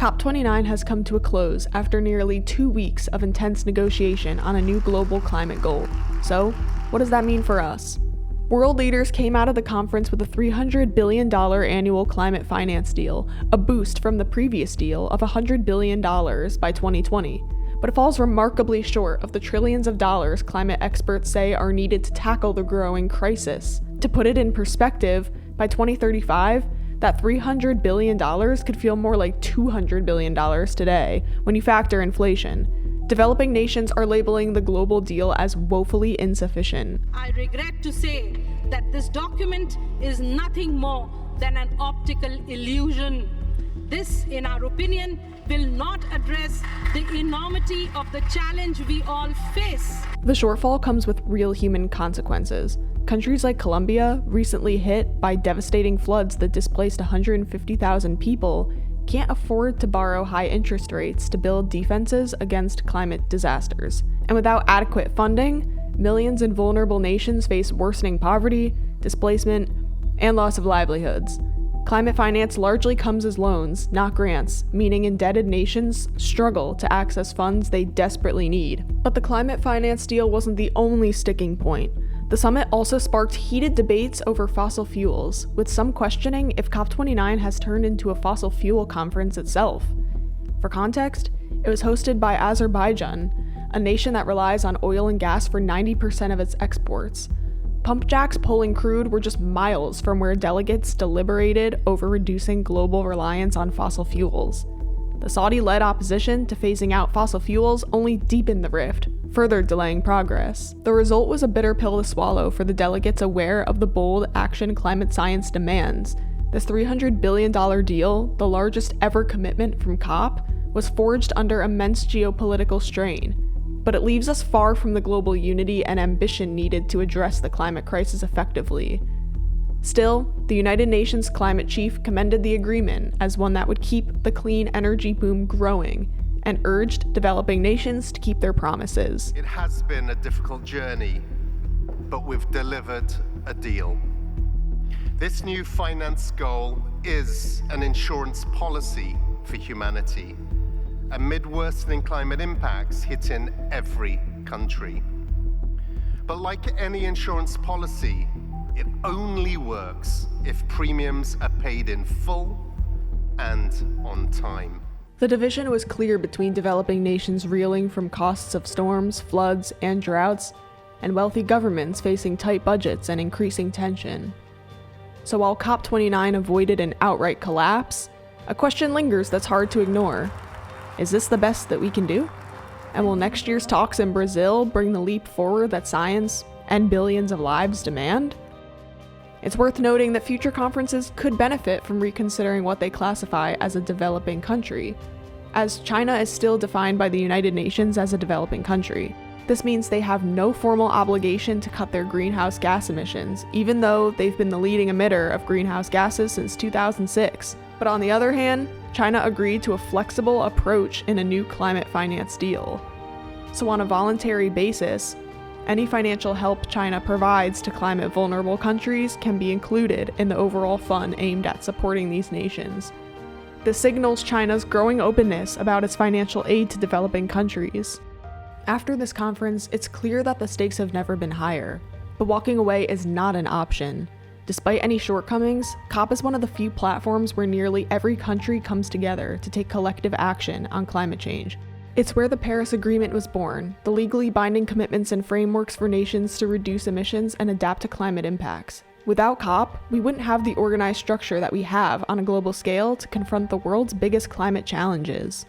COP29 has come to a close after nearly 2 weeks of intense negotiation on a new global climate goal. So, what does that mean for us? World leaders came out of the conference with a $300 billion annual climate finance deal, a boost from the previous deal of $100 billion by 2020. But it falls remarkably short of the trillions of dollars climate experts say are needed to tackle the growing crisis. To put it in perspective, by 2035, that $300 billion could feel more like $200 billion today when you factor inflation. Developing nations are labeling the global deal as woefully insufficient. I regret to say that this document is nothing more than an optical illusion. This, in our opinion, will not address the enormity of the challenge we all face. The shortfall comes with real human consequences. Countries like Colombia, recently hit by devastating floods that displaced 150,000 people, can't afford to borrow high interest rates to build defenses against climate disasters. And without adequate funding, millions in vulnerable nations face worsening poverty, displacement, and loss of livelihoods. Climate finance largely comes as loans, not grants, meaning indebted nations struggle to access funds they desperately need. But the climate finance deal wasn't the only sticking point. The summit also sparked heated debates over fossil fuels, with some questioning if COP29 has turned into a fossil fuel conference itself. For context, it was hosted by Azerbaijan, a nation that relies on oil and gas for 90% of its exports. Pump jacks pulling crude were just miles from where delegates deliberated over reducing global reliance on fossil fuels. The Saudi-led opposition to phasing out fossil fuels only deepened the rift, further delaying progress. The result was a bitter pill to swallow for the delegates aware of the bold action climate science demands. This $300 billion deal, the largest ever commitment from COP, was forged under immense geopolitical strain. But it leaves us far from the global unity and ambition needed to address the climate crisis effectively. Still, the United Nations climate chief commended the agreement as one that would keep the clean energy boom growing and urged developing nations to keep their promises. It has been a difficult journey, but we've delivered a deal. This new finance goal is an insurance policy for humanity, amid worsening climate impacts hitting every country. But like any insurance policy, it only works if premiums are paid in full and on time. The division was clear between developing nations reeling from costs of storms, floods, and droughts, and wealthy governments facing tight budgets and increasing tension. So while COP29 avoided an outright collapse, a question lingers that's hard to ignore. Is this the best that we can do? And will next year's talks in Brazil bring the leap forward that science and billions of lives demand? It's worth noting that future conferences could benefit from reconsidering what they classify as a developing country, as China is still defined by the United Nations as a developing country. This means they have no formal obligation to cut their greenhouse gas emissions, even though they've been the leading emitter of greenhouse gases since 2006. But on the other hand, China agreed to a flexible approach in a new climate finance deal. So on a voluntary basis, any financial help China provides to climate-vulnerable countries can be included in the overall fund aimed at supporting these nations. This signals China's growing openness about its financial aid to developing countries. After this conference, it's clear that the stakes have never been higher, but walking away is not an option. Despite any shortcomings, COP is one of the few platforms where nearly every country comes together to take collective action on climate change. It's where the Paris Agreement was born, the legally binding commitments and frameworks for nations to reduce emissions and adapt to climate impacts. Without COP, we wouldn't have the organized structure that we have on a global scale to confront the world's biggest climate challenges.